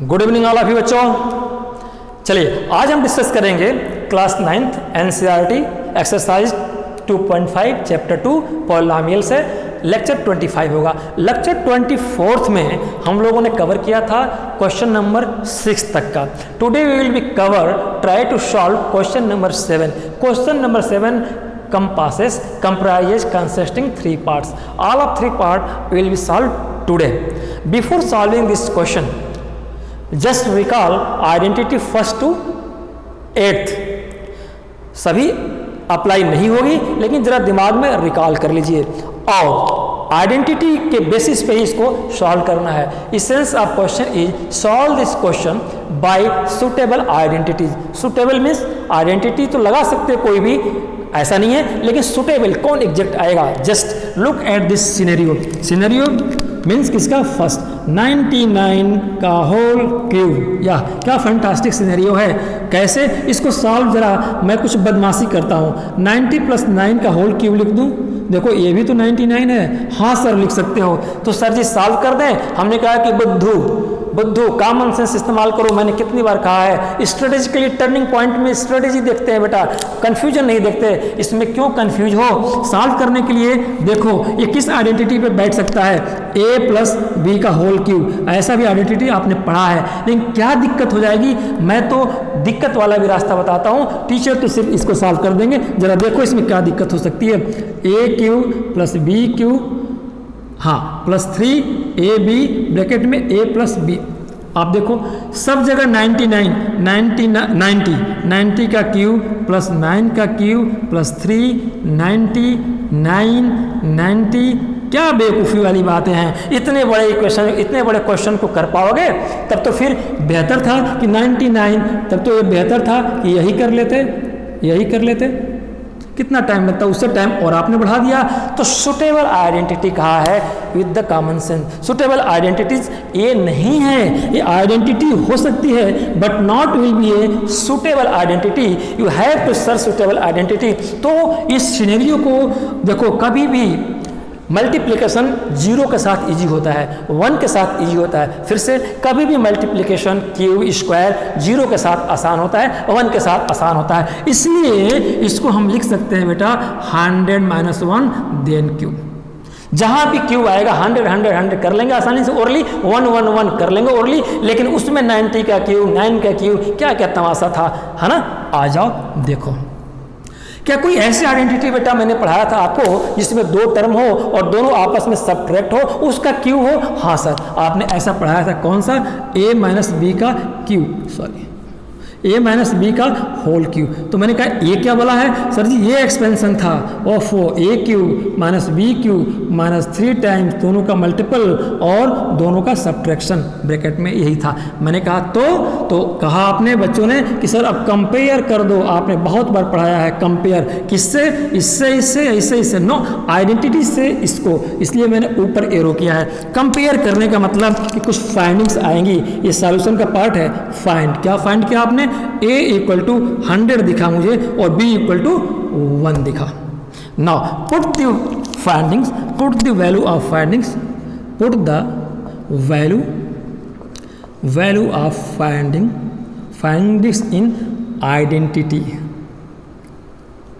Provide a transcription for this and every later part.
Good evening all of you बच्चों। चलिए आज हम डिस्कस करेंगे class 9th NCERT exercise 2.5 chapter 2 polynomial से लेक्चर 25 होगा। लेक्चर 24 में हम लोगों ने कवर किया था क्वेश्चन नंबर 6 तक का। Today we will be cover try to solve question number 7। Question number 7 comprises consisting 3 parts. All of 3 parts will be solved today. Before solving this question, just recall identity first to 8th. सभी apply नहीं होगी लेकिन जरा दिमाग में recall कर लीजिए और आइडेंटिटी के बेसिस पे ही इसको सॉल्व करना है। Essence of question is solve this question by suitable identities. Suitable means identity तो लगा सकते कोई भी, ऐसा नहीं है, लेकिन सुटेबल कौन एग्जैक्ट आएगा। Just look at this scenario. Scenario means किसका? फर्स्ट 99 का होल क्यूब। या क्या फैंटास्टिक सिनेरियो है। कैसे इसको सॉल्व, जरा मैं कुछ बदमाशी करता हूँ। 90 + 9 का होल क्यूब लिख दूँ। देखो ये भी तो 99 है। हाँ सर लिख सकते हो। तो सर जी सॉल्व कर दें। हमने कहा कि बुद्धू कॉमन सेंस इस्तेमाल करो। मैंने कितनी बार कहा है स्ट्रेटेजिकली टर्निंग पॉइंट में स्ट्रेटेजी देखते हैं बेटा, कंफ्यूजन नहीं देखते। इसमें क्यों कंफ्यूज हो? सॉल्व करने के लिए देखो ये किस आइडेंटिटी पे बैठ सकता है, a + b का होल क्यूब। ऐसा भी आइडेंटिटी आपने पढ़ा है, लेकिन क्या दिक्कत हो जाएगी, मैं तो दिक्कत वाला भी रास्ता बताता हूँ। टीचर तो सिर्फ इसको सॉल्व कर देंगे। जरा देखो इसमें क्या दिक्कत हो सकती है। a³ + b³, हाँ +3ab ब्रैकेट में a + b। आप देखो सब जगह 90 का क्यूब + 9 का क्यूब + 3 90 क्या बेवकूफ़ी वाली बातें हैं। इतने बड़े क्वेश्चन को कर पाओगे तब तो फिर बेहतर था कि 99, तब तो ये बेहतर था कि यही कर लेते। कितना टाइम लगता, उससे टाइम और आपने बढ़ा दिया। तो सुटेबल आइडेंटिटी कहा है with the common sense. Suitable identities ये नहीं है, ये आइडेंटिटी हो सकती है but not will be a suitable identity. You have to search suitable identity. तो इस सिनेरियो को देखो, कभी भी मल्टीप्लिकेशन 0 के साथ इजी होता है, 1 के साथ इजी होता है। फिर से कभी भी मल्टीप्लिकेशन क्यूब स्क्वायर 0 के साथ आसान होता है, 1 के साथ आसान होता है। इसलिए इसको हम लिख सकते हैं बेटा 100 - 1 देन क्यूब। जहाँ भी क्यूब आएगा 100 कर लेंगे आसानी से ओरली, 1 कर लेंगे ओरली। लेकिन उसमें 90 का क्यूब 9 का क्यूब क्या क्या तमाशा था, है ना। आ जाओ देखो, क्या कोई ऐसी आइडेंटिटी बेटा मैंने पढ़ाया था आपको जिसमें 2 टर्म हो और दोनों आपस में सबट्रैक्ट हो, उसका क्यूब हो? हाँ सर आपने ऐसा पढ़ाया था। कौन सा? a - b का क्यूब, सॉरी a - b का होल क्यूब। तो मैंने कहा ये क्या बोला है सर जी? ये एक्सपेंशन था ऑफ a³ - b³ -3 टाइम्स दोनों का मल्टीपल और दोनों का सब्ट्रैक्शन ब्रैकेट में यही था। मैंने कहा तो कहा आपने बच्चों ने कि सर अब कंपेयर कर दो। आपने बहुत बार पढ़ाया है कंपेयर, किससे? इससे नो, आइडेंटिटी से इसको। इसलिए मैंने ऊपर एरो किया है। कंपेयर करने का मतलब कि कुछ फाइंडिंग्स आएंगी। ये सॉल्यूशन का पार्ट है। फाइंड, क्या फाइंड किया आपने? a = 100 दिखा मुझे और b = 1 दिखा। Now put the findings, put the value of findings, put the value of findings in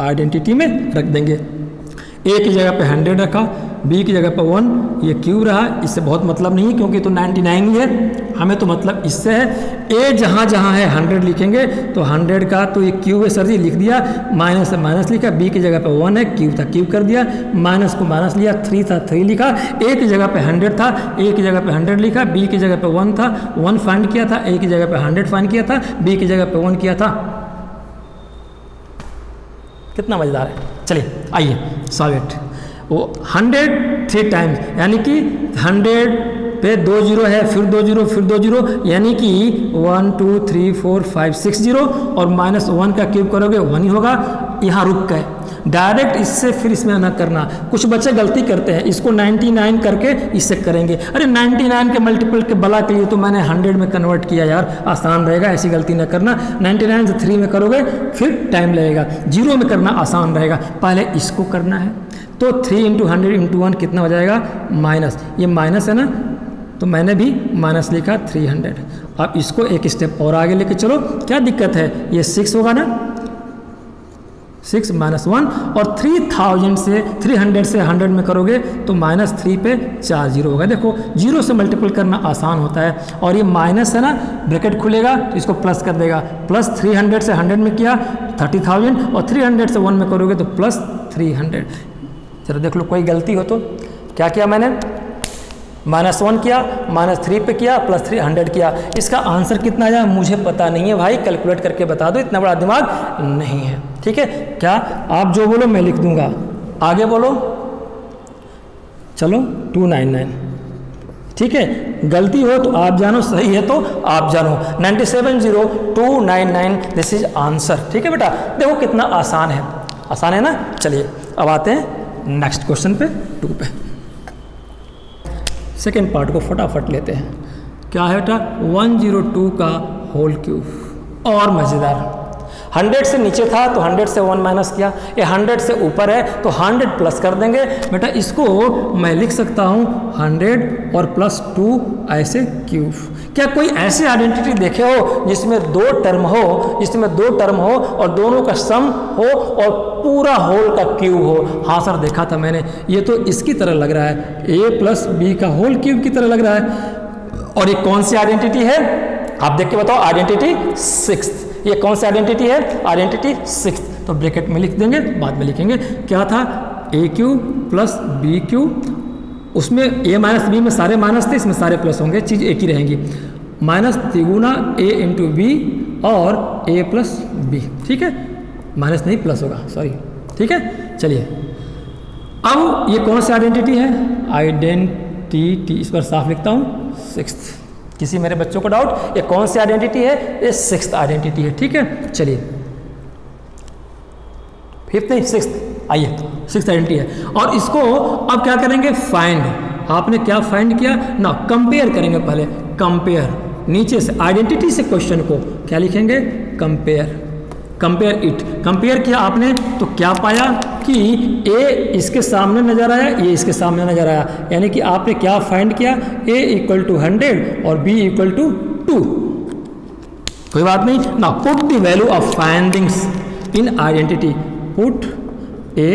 identity में रख देंगे। a की जगह पे 100 रखा, b की जगह पे 1, ये क्यूब रहा। इससे बहुत मतलब नहीं है क्योंकि तो 99 ही है। हमें तो मतलब इससे है। a जहाँ है 100 लिखेंगे तो 100 का तो ये क्यूब है सर जी, लिख दिया। माइनस से माइनस लिखा, b की जगह पे 1 है, क्यूब था क्यूब कर दिया, माइनस को माइनस लिया, 3 था 3 लिखा। a की जगह पे 100 था, a की जगह पे 100 लिखा, b की जगह पे 1 था, 1 फाइंड किया था, a की जगह पे 100 फाइंड किया था, b की जगह पे 1 किया था। कितना मजेदार है। चलिए आइए सॉल्व इट। वो 100 3 टाइम्स, यानी कि 100 पे 2 0 है, फिर 2 0, फिर 2 0, यानी कि 1 2 3 4 5 6 0 और -1 का क्यूब करोगे 1 ही होगा। यहाँ रुक गए डायरेक्ट, इससे फिर इसमें ना करना। कुछ बच्चे गलती करते हैं, इसको 99 करके इससे करेंगे। अरे 99 के मल्टीपल के बला के लिए तो मैंने 100 में कन्वर्ट किया यार, आसान रहेगा, ऐसी गलती ना करना। 99 से 3 में करोगे फिर टाइम लगेगा, 0 में करना आसान रहेगा। पहले इसको करना है तो 3 × 100 × 1 कितना हो जाएगा? माइनस, ये माइनस है ना, तो मैंने भी माइनस लिखा 300। अब इसको एक स्टेप और आगे लेके चलो, क्या दिक्कत है, ये 6 होगा ना, 6 माइनस 1, और 300 से 100 में करोगे तो -3 पे 4 जीरो होगा। देखो जीरो से मल्टीपल करना आसान होता है, और ये माइनस है ना, ब्रैकेट खुलेगा तो इसको प्लस कर देगा, प्लस 300 से 100 में किया 30,000, और 300 से 1 में करोगे तो प्लस 300। चलो देख लो कोई गलती हो तो। क्या किया मैंने, -1 किया, -3 पे किया, प्लस 300 किया। इसका आंसर कितना आया मुझे पता नहीं है भाई, कैलकुलेट करके बता दो, इतना बड़ा दिमाग नहीं है। ठीक है, क्या आप जो बोलो मैं लिख दूंगा, आगे बोलो। चलो 299, ठीक है, गलती हो तो आप जानो, सही है तो आप जानो। 970299 दिस इज आंसर। ठीक है बेटा, देखो कितना आसान है, आसान है ना। चलिए अब आते हैं नेक्स्ट क्वेश्चन पे, 2 पे। सेकेंड पार्ट को फटाफट लेते हैं। क्या है बेटा, 102 का होल क्यूब। और मज़ेदार, 100 से नीचे था तो 100 से 1 माइनस किया, ये 100 से ऊपर है तो 100 प्लस कर देंगे। बेटा इसको मैं लिख सकता हूँ 100 और प्लस 2 ऐसे क्यूब। क्या कोई ऐसी आइडेंटिटी देखे हो जिसमें 2 टर्म हो, और दोनों का सम हो और पूरा होल का क्यूब हो? हाँ सर देखा था मैंने, ये तो इसकी तरह लग रहा है, a प्लस बी का होल क्यूब की तरह लग रहा है। और ये कौन सी आइडेंटिटी है आप देख के बताओ, आइडेंटिटी 6। ये कौन सी आइडेंटिटी है, आइडेंटिटी 6। तो ब्रैकेट में लिख देंगे, बाद में लिखेंगे। क्या था, a cube plus b cube, उसमें a माइनस बी में सारे माइनस थे, इसमें सारे प्लस होंगे, चीज़ एक ही रहेंगी। माइनस तिगुना a इंटू बी और a प्लस बी। ठीक है, माइनस नहीं प्लस होगा, सॉरी। ठीक है, चलिए अब ये कौन सी आइडेंटिटी है, आइडेंटिटी, इस पर साफ लिखता हूँ 6th। किसी मेरे बच्चों को डाउट, ये कौन सी आइडेंटिटी है, ये 6th आइडेंटिटी है। ठीक है, चलिए 5th नहीं 6th, आइए 6th आइडेंटिटी है। और इसको अब क्या करेंगे, फाइंड। आपने क्या फाइंड किया ना, कंपेयर करेंगे पहले, कंपेयर नीचे से आइडेंटिटी से क्वेश्चन को क्या लिखेंगे, कंपेयर, कंपेयर इट। कंपेयर किया आपने तो क्या पाया कि a इसके सामने नजर आया, ये इसके सामने नजर आया, यानी कि आपने क्या फाइंड किया, a इक्वल टू 100 और b इक्वल टू 2। कोई बात नहीं ना, put the value of findings in identity, put A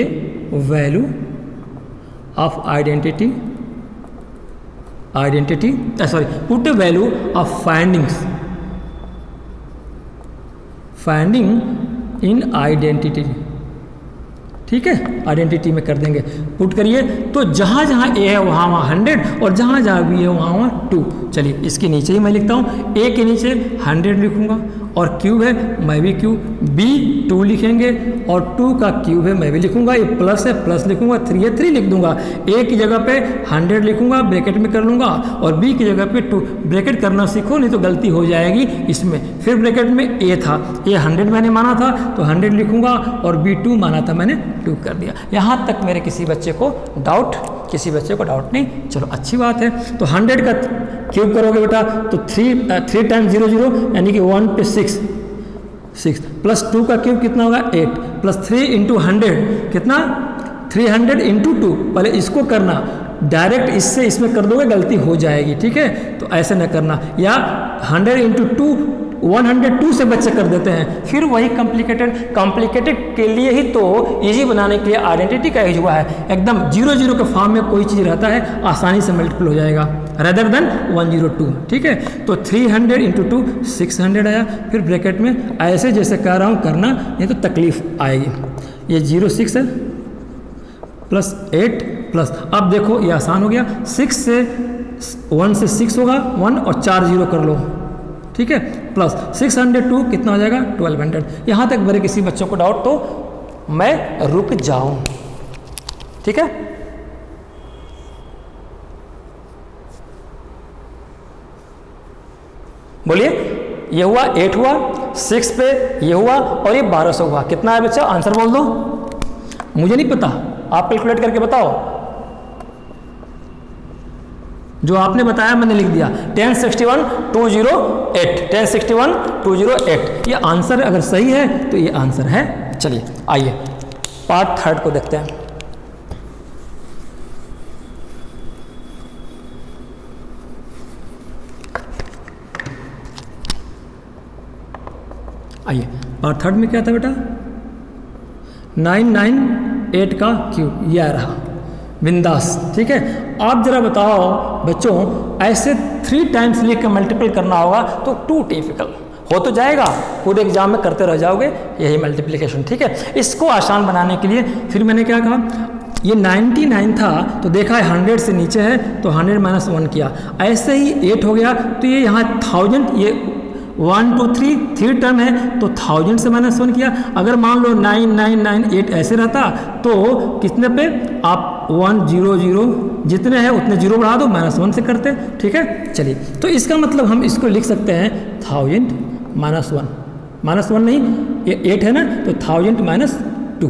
value of identity, put A value of finding in identity. ठीक है, आइडेंटिटी में कर देंगे, पुट करिए तो जहाँ जहाँ ए है वहाँ 100 और जहाँ जहाँ बी है वहाँ 2। चलिए इसके नीचे ही मैं लिखता हूँ, ए के नीचे 100 लिखूँगा और क्यूब है मैं भी क्यूब, बी 2 लिखेंगे और 2 का क्यूब है मैं भी लिखूँगा, ये प्लस है प्लस लिखूँगा, 3 है 3 लिख दूँगा। ए की जगह पे 100 लिखूँगा, ब्रैकेट में कर लूँगा, और बी की जगह पे 2। ब्रैकेट करना सीखो नहीं तो गलती हो जाएगी इसमें। फिर ब्रैकेट में ए था, ए 100 मैंने माना था तो 100 लिखूँगा और बी 2 माना था मैंने 2 कर दिया। यहाँ तक मेरे किसी बच्चे को डाउट नहीं, चलो अच्छी बात है। तो 100 का क्यूब करोगे बेटा तो 3 टाइम्स 0 0 यानी कि 1 पे 6 प्लस 2 का क्यूब कितना होगा 8 प्लस 3 इंटू 100 कितना 300 इंटू 2। पहले इसको करना, डायरेक्ट इससे इसमें कर दोगे गलती हो जाएगी। ठीक है, तो ऐसे न करना, या 100 इंटू 2 102 से बच्चे कर देते हैं। फिर वही कॉम्प्लिकेटेड के लिए ही तो इजी बनाने के लिए आइडेंटिटी का यूज हुआ है। एकदम 0 0 के फॉर्म में कोई चीज़ रहता है आसानी से मल्टीपल हो जाएगा रेदर देन 102। ठीक है, तो 300 इंटू 2 600 आया। फिर ब्रैकेट में ऐसे जैसे कह रहा हूँ करना, नहीं तो तकलीफ आएगी। ये 06 है प्लस 8 प्लस, अब देखो ये आसान हो गया, 6 से 1 से 6 होगा 1 और 4 0 कर लो। ठीक है, प्लस 602 कितना हो जाएगा 1200। यहाँ तक मेरे किसी बच्चों को डाउट तो मैं रुक जाऊं। ठीक है, बोलिए, ये हुआ 8 हुआ, 6 पे ये हुआ और ये 1200 हुआ। कितना है बच्चा, आंसर बोल दो। मुझे नहीं पता, आप कैलकुलेट करके बताओ। जो आपने बताया मैंने लिख दिया 1061,208 1061,208। ये आंसर अगर सही है तो ये आंसर है। चलिए आइए पार्ट 3 को देखते हैं। आइए पार्ट थर्ड में क्या था बेटा, 998 का क्यूब, यह रहा बिंदास। ठीक है, आप जरा बताओ बच्चों, ऐसे 3 टाइम्स लेकर मल्टीपल करना होगा तो टू टिपिकल हो तो जाएगा, पूरे एग्जाम में करते रह जाओगे यही मल्टीप्लिकेशन। ठीक है, इसको आसान बनाने के लिए फिर मैंने क्या कहा, ये 99 था तो देखा है 100 से नीचे है तो 100 - 1 किया, ऐसे ही 8 हो गया तो ये यहाँ 1000, ये 1 2 3 टर्म है तो 1000 से -1 किया। अगर मान लो 9998 ऐसे रहता तो कितने पे आप 1 0 0 जितने हैं उतने जीरो बढ़ा दो, -1 से करते। ठीक है, चलिए तो इसका मतलब हम इसको लिख सकते हैं 1000 -1 नहीं, ये 8 है ना तो 1000 - 2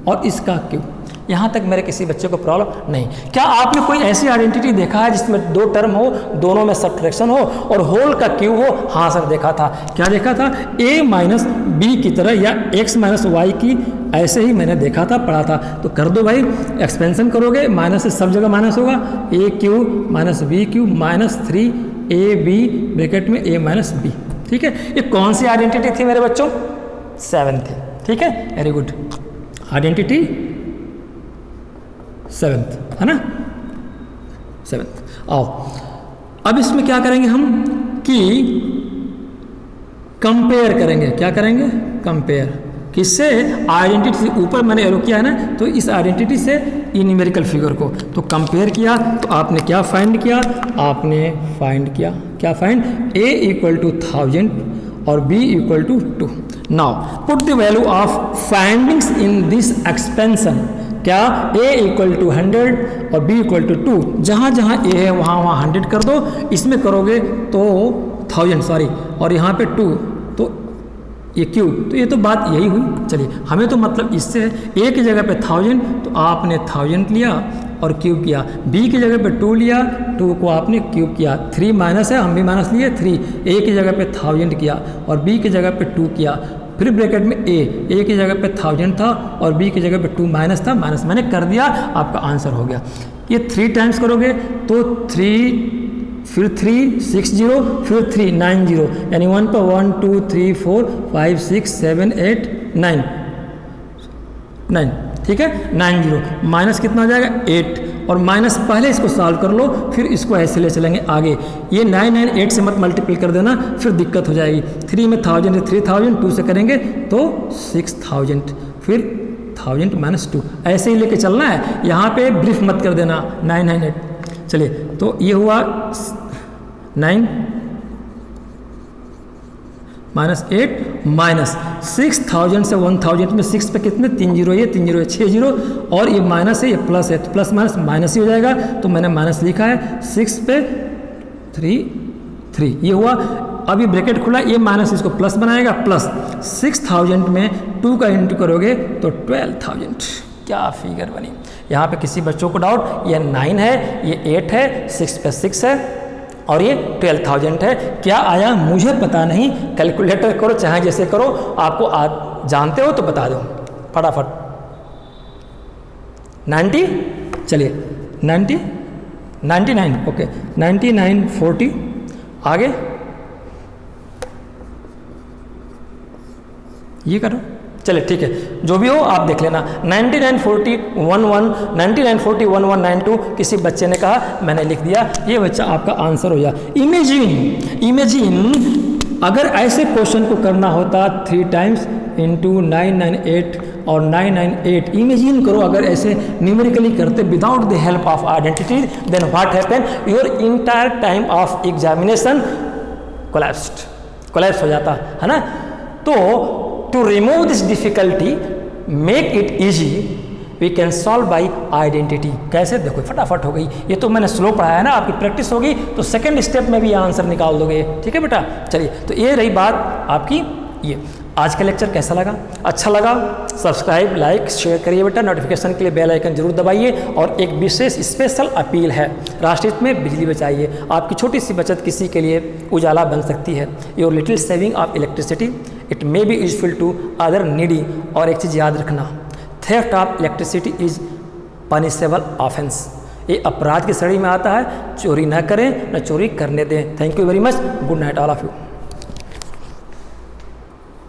और इसका क्यूब। यहाँ तक मेरे किसी बच्चे को प्रॉब्लम नहीं। क्या आपने कोई ऐसी आइडेंटिटी देखा है जिसमें 2 टर्म हो, दोनों में सब्ट्रैक्शन हो और होल का क्यूब हो? हाँ सर देखा था। क्या देखा था? a - b की तरह या x - y की, ऐसे ही मैंने देखा था, पढ़ा था। तो कर दो भाई, एक्सपेंशन करोगे माइनस से सब जगह माइनस होगा, a³ - b³ -3ab ब्रैकेट में a - b। ठीक है, ये कौन सी आइडेंटिटी थी मेरे बच्चों? 7 थी। ठीक है, वेरी गुड, आइडेंटिटी 7th है ना, 7th। आओ अब इसमें क्या करेंगे हम कि कंपेयर करेंगे। क्या करेंगे? कंपेयर किससे? आइडेंटिटी से। ऊपर मैंने एरो किया है ना, तो इस आइडेंटिटी से ये न्यूमेरिकल फिगर को तो कंपेयर किया तो आपने क्या फाइंड किया? आपने फाइंड किया, क्या फाइंड? a = 1000 और b = 2। Now put the value of findings in this expansion. क्या? a = 100 और b = 2। जहाँ जहाँ a है वहाँ वहाँ 100 कर दो, इसमें करोगे तो 1000 सॉरी, और यहाँ पे 2 तो ये क्यूब। तो ये तो बात यही हुई। चलिए, हमें तो मतलब इससे है, a की जगह पे 1000 तो आपने 1000 लिया और क्यूब किया, b की जगह पे 2 लिया, 2 को आपने क्यूब किया, 3 माइनस है, हम भी माइनस लिए 3, a की जगह पे 1000 किया और b की जगह पे 2 किया, फिर ब्रैकेट में a की जगह पे 1000 था और b की जगह पे 2 माइनस था, माइनस मैंने कर दिया, आपका आंसर हो गया। ये 3 टाइम्स करोगे तो 3 फिर 3 6 0 फिर 3 9 0, यानी 1 पर 1 2 3 4 5 6 7 8 9। ठीक है, 9 0 माइनस कितना हो जाएगा? 8, और माइनस पहले इसको सॉल्व कर लो, फिर इसको ऐसे ले चलेंगे आगे। ये 998 से मत मल्टीप्लाई कर देना, फिर दिक्कत हो जाएगी। 3 में 1000 है, 3000, 2 से करेंगे तो 6000, फिर 1000 - 2, ऐसे ही लेके चलना है। यहाँ पे ब्रीफ मत कर देना 998। चलिए, तो ये हुआ 9 -8 -6000 से 1000 में 6 पे कितने? 3 0, ये 3 0 है, 6 0, और ये माइनस है, ये प्लस है, तो प्लस माइनस माइनस ही हो जाएगा, तो मैंने माइनस लिखा है। 6 पे 3 ये हुआ। अब ये ब्रैकेट खुला, ये माइनस इसको प्लस बनाएगा, प्लस 6000 में 2 का इंटू करोगे तो 12000। क्या फिगर बनी? यहाँ पे किसी बच्चों को डाउट? ये 9 है, ये 8 है, 6 पे 6 है और ये 12000 है। क्या आया मुझे पता नहीं, कैलकुलेटर करो चाहे जैसे करो, आपको जानते हो तो बता दो फटाफट। 90, चलिए 90 99, ओके 99 40, आगे ये करो। चलिए ठीक है, जो भी हो आप देख लेना। 99 40 11 99 40 1192 किसी बच्चे ने कहा, मैंने लिख दिया, ये बच्चा आपका आंसर हो गया। इमेजिन अगर ऐसे क्वेश्चन को करना होता 3 टाइम्स इंटू 998 और 998, इमेजिन करो अगर ऐसे न्यूमेरिकली करते without the help of identity, then what happen? Your entire time of examination collapse हो जाता है ना। तो to remove this difficulty, make it easy, we can solve by identity। कैसे? देखो फटाफट हो गई। ये तो मैंने स्लो पढ़ाया है ना, आपकी प्रैक्टिस होगी तो सेकंड स्टेप में भी ये आंसर निकाल दोगे। ठीक है बेटा, चलिए तो ये रही बात आपकी। ये आज का लेक्चर कैसा लगा? अच्छा लगा? सब्सक्राइब लाइक शेयर करिए बेटा, नोटिफिकेशन के लिए बेल आइकन जरूर दबाइए। और एक विशेष स्पेशल अपील है, राष्ट्रहित में बिजली बचाइए। आपकी छोटी सी बचत किसी के लिए उजाला बन सकती है। Your little saving of electricity it may be useful to other needy. और एक चीज़ याद रखना, theft of electricity is punishable offence. ये अपराध की श्रेणी में आता है, चोरी ना करें, न चोरी करने दें। Thank you very much, good night all of you.